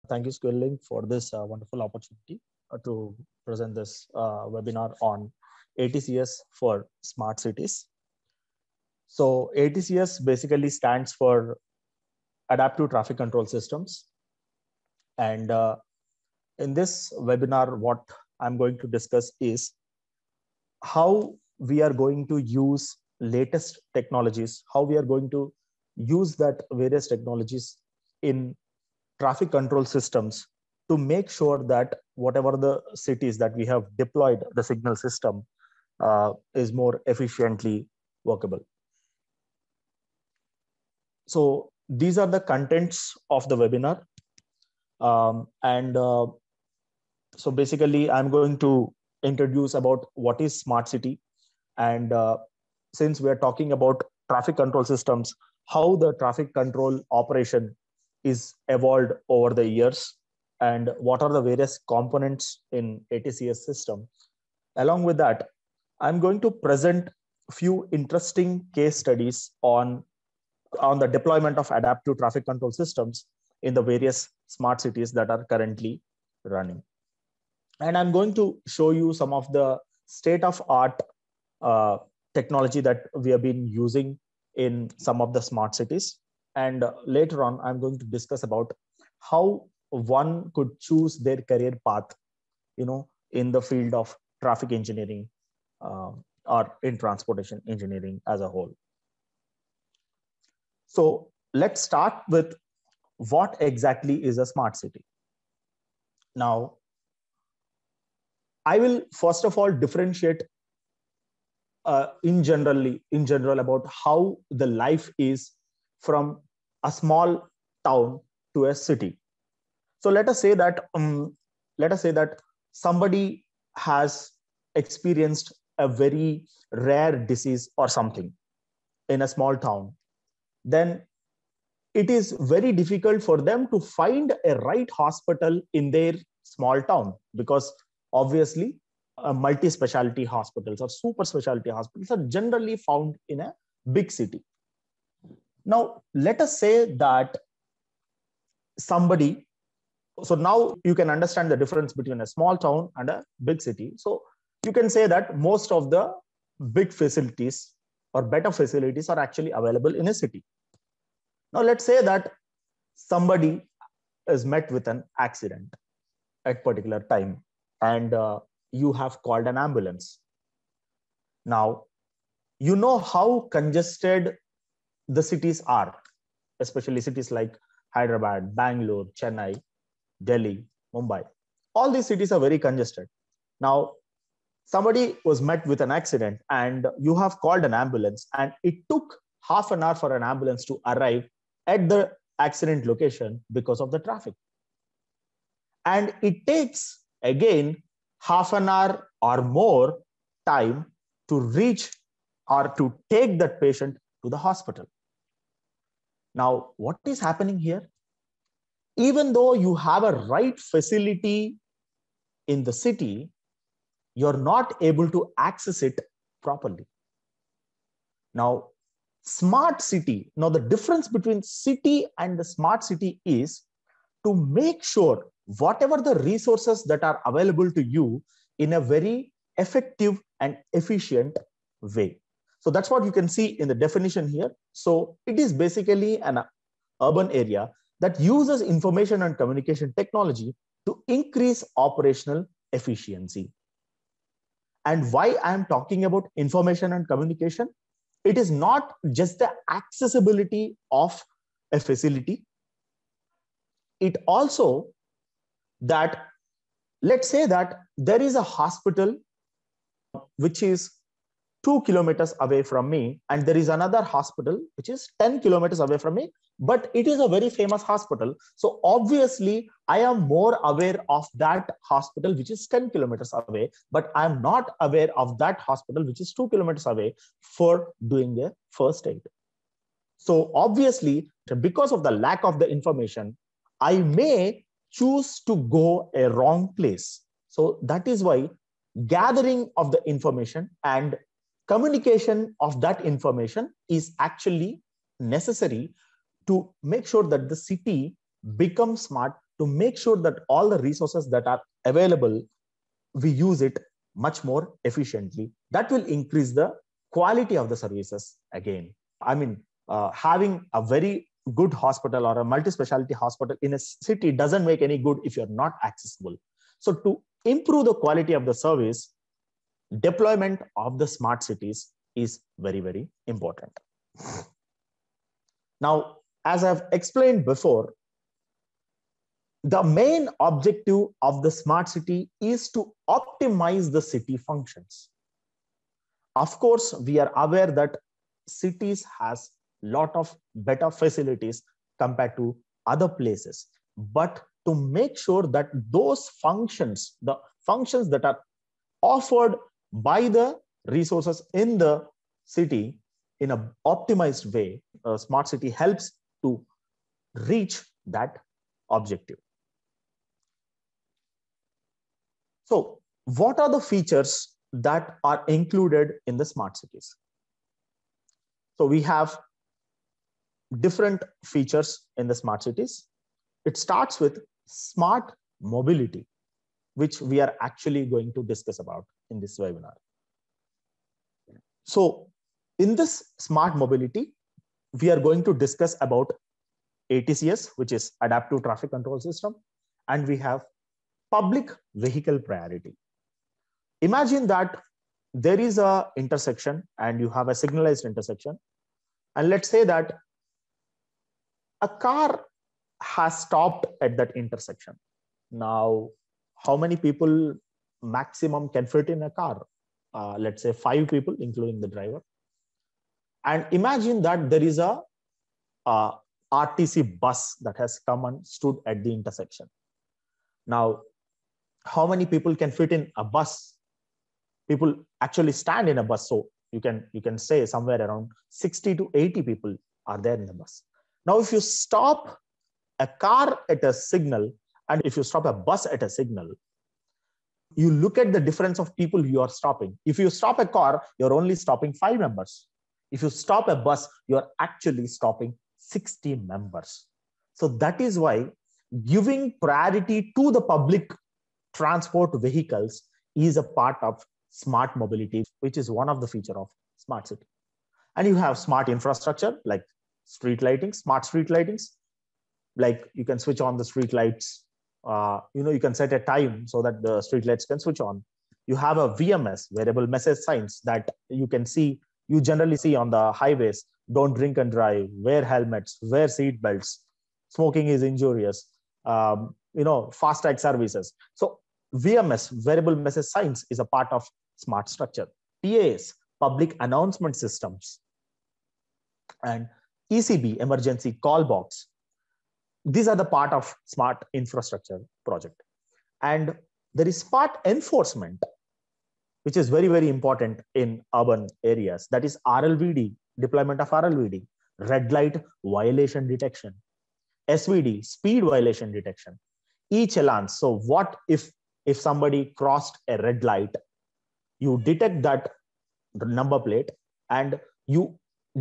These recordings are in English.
Thank you, Skilling, for this wonderful opportunity to present this webinar on ATCS for smart cities. So ATCS basically stands for Adaptive Traffic Control Systems. And in this webinar, what I'm going to discuss is how we are going to use latest technologies, how we are going to use that various technologies in traffic control systems to make sure that whatever the cities that we have deployed the signal system is more efficiently workable. So these are the contents of the webinar. So basically, I'm going to introduce about what is smart city. And since we are talking about traffic control systems, how the traffic control operation is evolved over the years and what are the various components in ATCS system. Along with that, I'm going to present a few interesting case studies on the deployment of adaptive traffic control systems in the various smart cities that are currently running. And I'm going to show you some of the state-of-art technology that we have been using in some of the smart cities. And later on, I'm going to discuss about how one could choose their career path, in the field of traffic engineering or in transportation engineering as a whole. So let's start with what exactly is a smart city. Now, I will first of all differentiate in general about how the life is from a small town to a city. So let us say that somebody has experienced a very rare disease or something in a small town. Then it is very difficult for them to find a right hospital in their small town, because obviously multi-specialty hospitals or super specialty hospitals are generally found in a big city. Now, let us say that somebody, so now you can understand the difference between a small town and a big city. So you can say that most of the big facilities or better facilities are actually available in a city. Now, let's say that somebody is met with an accident at particular time and you have called an ambulance. Now, you know how congested the cities are, especially cities like Hyderabad, Bangalore, Chennai, Delhi, Mumbai. All these cities are very congested. Now, somebody was met with an accident and you have called an ambulance, and it took half an hour for an ambulance to arrive at the accident location because of the traffic. And it takes, again, half an hour or more time to reach or to take that patient to the hospital. Now, what is happening here? Even though you have a right facility in the city, you're not able to access it properly. Now, smart city. Now, the difference between city and the smart city is to make sure whatever the resources that are available to you in a very effective and efficient way. So that's what you can see in the definition here. So it is basically an urban area that uses information and communication technology to increase operational efficiency. And why I'm talking about information and communication? It is not just the accessibility of a facility. It also that, let's say that there is a hospital which is 2 kilometers away from me, and there is another hospital which is 10 kilometers away from me, but it is a very famous hospital. So obviously, I am more aware of that hospital which is 10 kilometers away, but I'm not aware of that hospital which is 2 kilometers away for doing a first aid. So obviously, because of the lack of the information, I may choose to go a wrong place. So that is why gathering of the information and communication of that information is actually necessary to make sure that the city becomes smart to make sure that all the resources that are available, we use it much more efficiently. That will increase the quality of the services again. I mean, having a very good hospital or a multi-specialty hospital in a city doesn't make any good if you're not accessible. So to improve the quality of the service, deployment of the smart cities is very, very important. Now, as I've explained before, the main objective of the smart city is to optimize the city functions. Of course, we are aware that cities has a lot of better facilities compared to other places. But to make sure that those functions, the functions that are offered by the resources in the city in an optimized way, a smart city helps to reach that objective. So what are the features that are included in the smart cities? So we have different features in the smart cities. It starts with smart mobility, which we are actually going to discuss about in this webinar. So in this smart mobility, we are going to discuss about ATCS, which is Adaptive Traffic Control System, and we have public vehicle priority. Imagine that there is an intersection and you have a signalized intersection. And let's say that a car has stopped at that intersection. Now, how many people maximum can fit in a car? Let's say 5 people, including the driver. And imagine that there is a RTC bus that has come and stood at the intersection. Now, how many people can fit in a bus? People actually stand in a bus. So you can say somewhere around 60 to 80 people are there in the bus. Now, if you stop a car at a signal, and if you stop a bus at a signal, you look at the difference of people you are stopping. If you stop a car, you're only stopping 5 members. If you stop a bus, you're actually stopping 60 members. So that is why giving priority to the public transport vehicles is a part of smart mobility, which is one of the features of smart city. And you have smart infrastructure like street lighting, smart street lightings, like you can switch on the street lights. You can set a time so that the street lights can switch on. You have a VMS, variable message signs, that you can see, you generally see on the highways: don't drink and drive, wear helmets, wear seat belts, smoking is injurious, FASTag services. So VMS, variable message signs, is a part of smart structure. PAS, public announcement systems, and ECB, emergency call box. These are the part of smart infrastructure project. And there is smart enforcement, which is very, very important in urban areas. That is RLVD, deployment of RLVD, red light violation detection, SVD, speed violation detection, e-challan. So what if somebody crossed a red light, you detect that number plate and you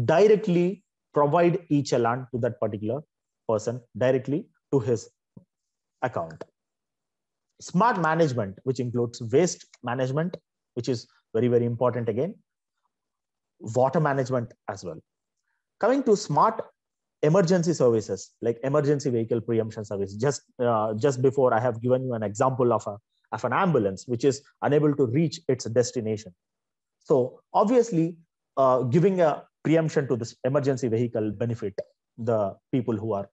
directly provide e-challan to that particular person directly to his account. Smart management, which includes waste management, which is very, very important again, water management as well. Coming to smart emergency services like emergency vehicle preemption service. Just before, I have given you an example of an ambulance which is unable to reach its destination. So obviously, giving a preemption to this emergency vehicle benefit the people who are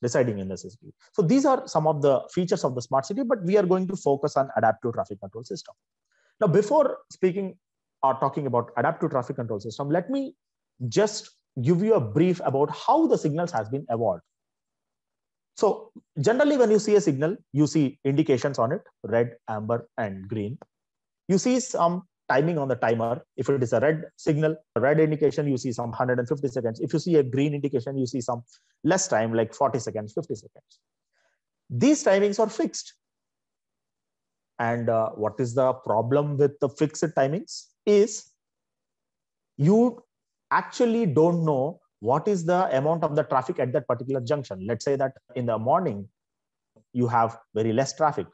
residing in the city. So these are some of the features of the smart city, but we are going to focus on adaptive traffic control system. Now, before speaking or talking about adaptive traffic control system, let me just give you a brief about how the signals has been evolved. So generally, when you see a signal, you see indications on it: red, amber, and green. You see some timing on the timer. If it is a red signal, a red indication, you see some 150 seconds. If you see a green indication, you see some less time, like 40 seconds, 50 seconds. These timings are fixed. And what is the problem with the fixed timings is you actually don't know what is the amount of the traffic at that particular junction. Let's say that in the morning, you have very less traffic.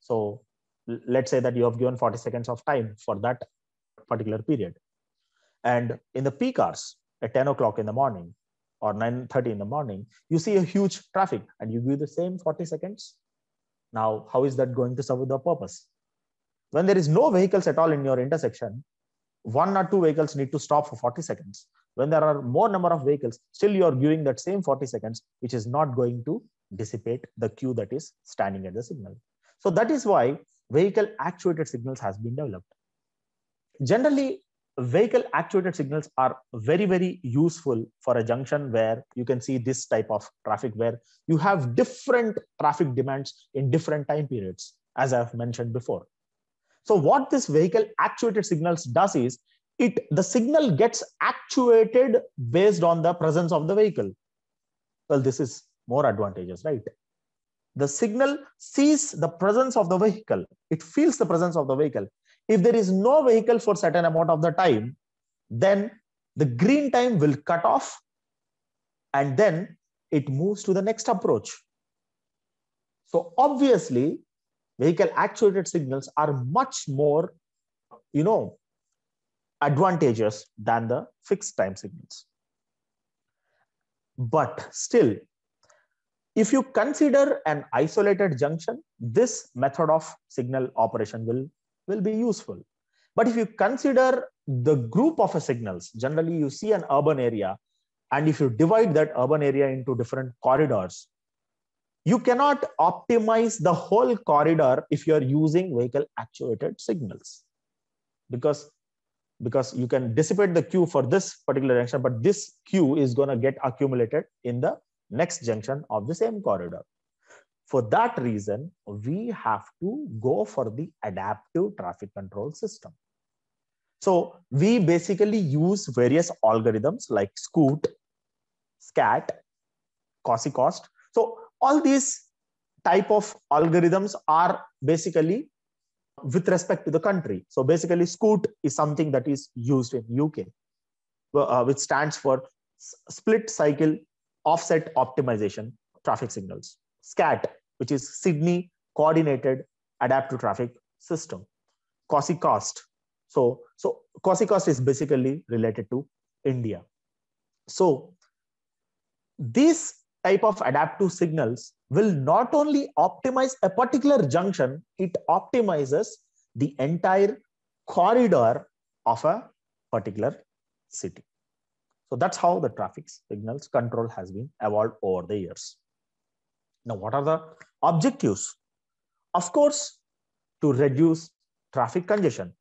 So let's say that you have given 40 seconds of time for that particular period. And in the peak hours at 10 o'clock in the morning or 9:30 in the morning, you see a huge traffic and you give the same 40 seconds. Now, how is that going to serve the purpose? When there is no vehicles at all in your intersection, 1 or 2 vehicles need to stop for 40 seconds. When there are more number of vehicles, still you're giving that same 40 seconds, which is not going to dissipate the queue that is standing at the signal. So that is why vehicle actuated signals has been developed. Generally, vehicle actuated signals are very, very useful for a junction where you can see this type of traffic, where you have different traffic demands in different time periods, as I've mentioned before. So what this vehicle actuated signals does is, the signal gets actuated based on the presence of the vehicle. Well, this is more advantageous, right? The signal sees the presence of the vehicle. It feels the presence of the vehicle. If there is no vehicle for certain amount of the time, then the green time will cut off and then it moves to the next approach. So obviously, vehicle actuated signals are much more, advantageous than the fixed time signals. But still, if you consider an isolated junction, this method of signal operation will be useful. But if you consider the group of signals, generally you see an urban area, and if you divide that urban area into different corridors, you cannot optimize the whole corridor if you're using vehicle actuated signals, because you can dissipate the queue for this particular junction, but this queue is going to get accumulated in the next junction of the same corridor. For that reason, we have to go for the adaptive traffic control system. So we basically use various algorithms like SCOOT, SCAT, COSI-COST. So all these type of algorithms are basically with respect to the country. So basically, SCOOT is something that is used in UK, which stands for Split Cycle Offset Optimization Traffic Signals. SCAT, which is Sydney Coordinated Adaptive Traffic System. COSI-COST. So COSI-COST is basically related to India. So these type of adaptive signals will not only optimize a particular junction, it optimizes the entire corridor of a particular city. So that's how the traffic signals control has been evolved over the years. Now, what are the objectives? Of course, to reduce traffic congestion.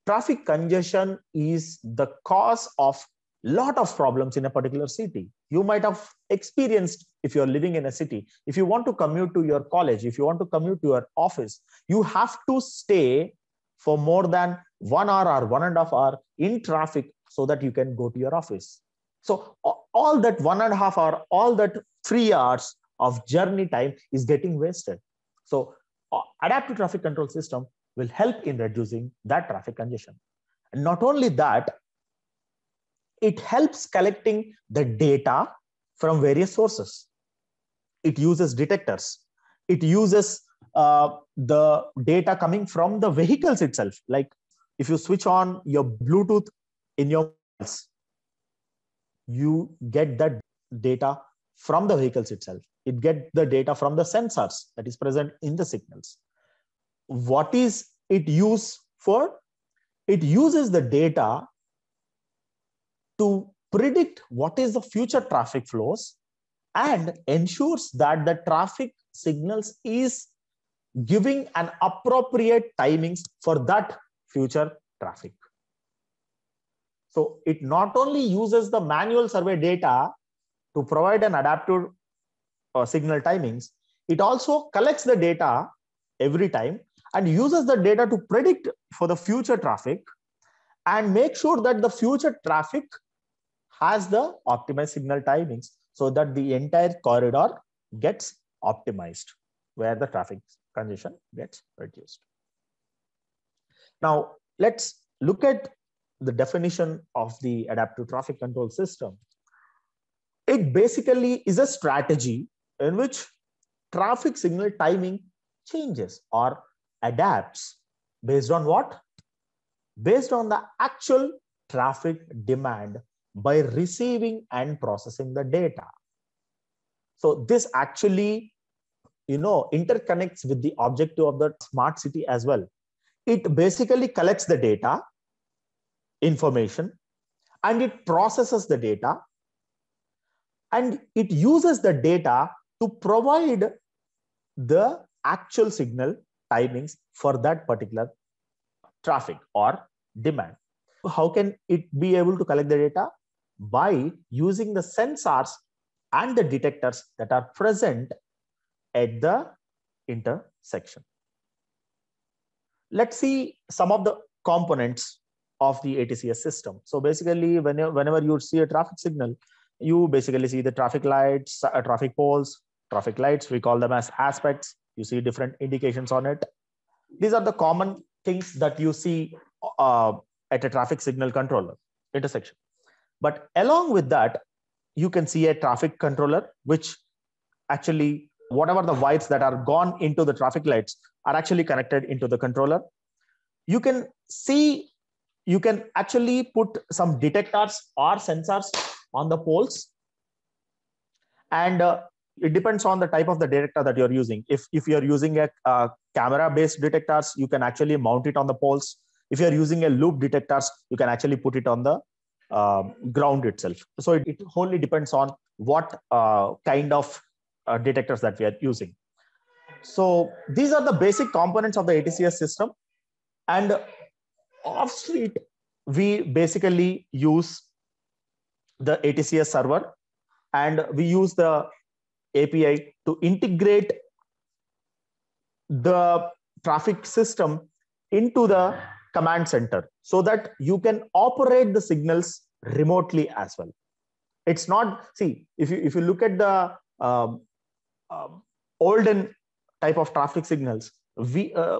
Traffic congestion is the cause of lot of problems in a particular city. You might have experienced, if you're living in a city, if you want to commute to your college, if you want to commute to your office, you have to stay for more than 1 hour or 1.5 hours in traffic so that you can go to your office. So all that 1.5 hours, all that 3 hours of journey time is getting wasted. So adaptive traffic control system will help in reducing that traffic congestion. And not only that, it helps collecting the data from various sources. It uses detectors. It uses the data coming from the vehicles itself. Like if you switch on your Bluetooth in your mobiles, you get that data from the vehicles itself. It gets the data from the sensors that is present in the signals. What is it used for? It uses the data to predict what is the future traffic flows and ensures that the traffic signals is giving an appropriate timings for that future traffic. So it not only uses the manual survey data to provide an adaptive signal timings, it also collects the data every time and uses the data to predict for the future traffic and make sure that the future traffic has the optimized signal timings so that the entire corridor gets optimized where the traffic congestion gets reduced. Now, let's look at the definition of the adaptive traffic control system. It basically is a strategy in which traffic signal timing changes or adapts based on what? Based on the actual traffic demand by receiving and processing the data. So this actually, interconnects with the objective of the smart city as well. It basically collects the data, information, and it processes the data, and it uses the data to provide the actual signal timings for that particular traffic or demand. How can it be able to collect the data? By using the sensors and the detectors that are present at the intersection. Let's see some of the components of the ATCS system. So basically, whenever you see a traffic signal, you basically see the traffic lights, traffic poles, traffic lights. We call them as aspects. You see different indications on it. These are the common things that you see at a traffic signal controller intersection. But along with that, you can see a traffic controller, which actually, whatever the wires that are gone into the traffic lights are actually connected into the controller. You can see, you can actually put some detectors or sensors on the poles, and it depends on the type of the detector that you're using. If you're using a camera-based detectors, you can actually mount it on the poles. If you're using a loop detectors, you can actually put it on the ground itself. So it wholly depends on what kind of detectors that we are using. So these are the basic components of the ATCS system. And off street, we basically use the ATCS server, and we use the API to integrate the traffic system into the command center so that you can operate the signals remotely as well. It's not, see, if you look at the olden type of traffic signals,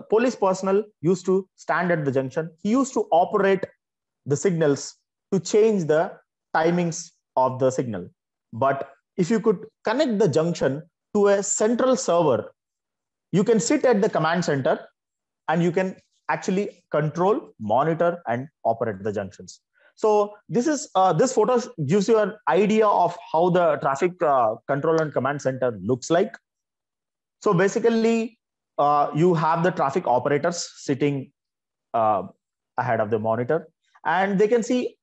police personnel used to stand at the junction. He used to operate the signals to change the timings of the signal. But if you could connect the junction to a central server, you can sit at the command center and you can actually control, monitor, and operate the junctions. So this photo gives you an idea of how the traffic control and command center looks like. So basically, you have the traffic operators sitting ahead of the monitor, and they can see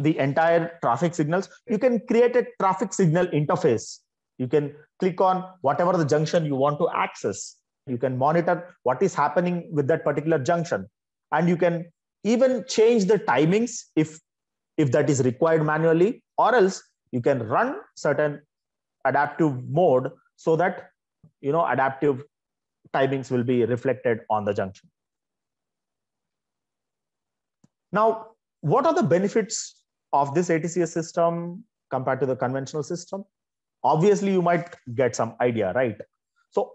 the entire traffic signals. You can create a traffic signal interface. You can click on whatever the junction you want to access. You can monitor what is happening with that particular junction. And you can even change the timings if that is required manually, or else you can run certain adaptive mode so that adaptive timings will be reflected on the junction. Now, what are the benefits of this ATCS system compared to the conventional system? Obviously, you might get some idea, right? So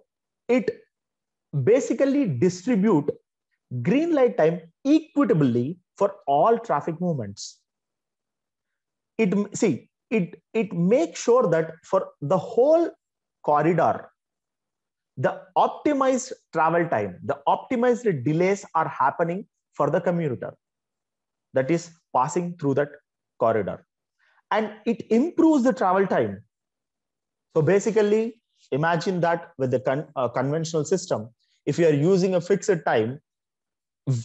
it basically distribute green light time equitably for all traffic movements. It makes sure that for the whole corridor, the optimized travel time, the optimized delays are happening for the commuter that is passing through that corridor. And it improves the travel time. So basically, imagine that with the conventional system, if you are using a fixed time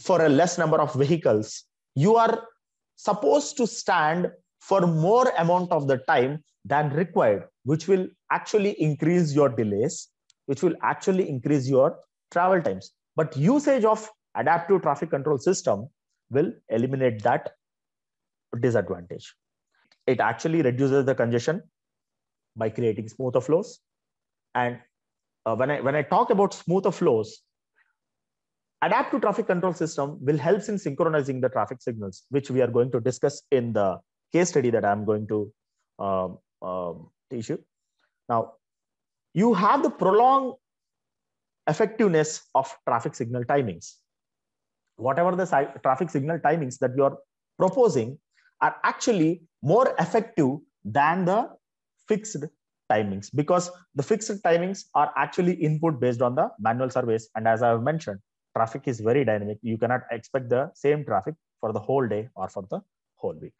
for a less number of vehicles, you are supposed to stand for more amount of the time than required, which will actually increase your delays, which will actually increase your travel times. But usage of adaptive traffic control system will eliminate that disadvantage. It actually reduces the congestion by creating smoother flows. And when I talk about smoother flows, adaptive traffic control system will help in synchronizing the traffic signals, which we are going to discuss in the case study that I'm going to teach you. Now, you have the prolonged effectiveness of traffic signal timings. Whatever the traffic signal timings that you're proposing are actually more effective than the fixed timings, because the fixed timings are actually input based on the manual surveys. And as I have mentioned, traffic is very dynamic. You cannot expect the same traffic for the whole day or for the whole week.